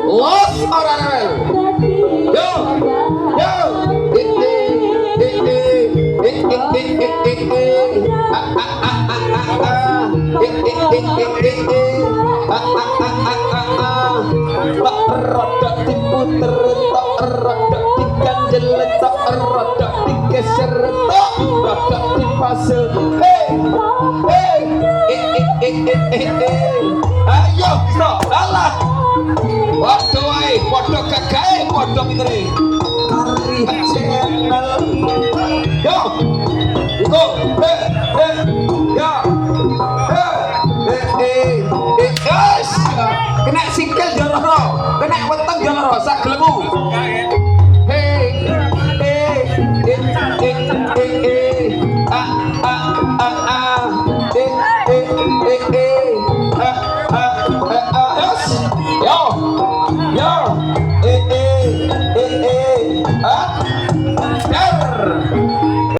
Los orang yo rodok diputer tok rodok diganjel tok rodok digeser tok rodok dipasel ayo stop alah waktu wae padha kagae padha pintere kari channel yo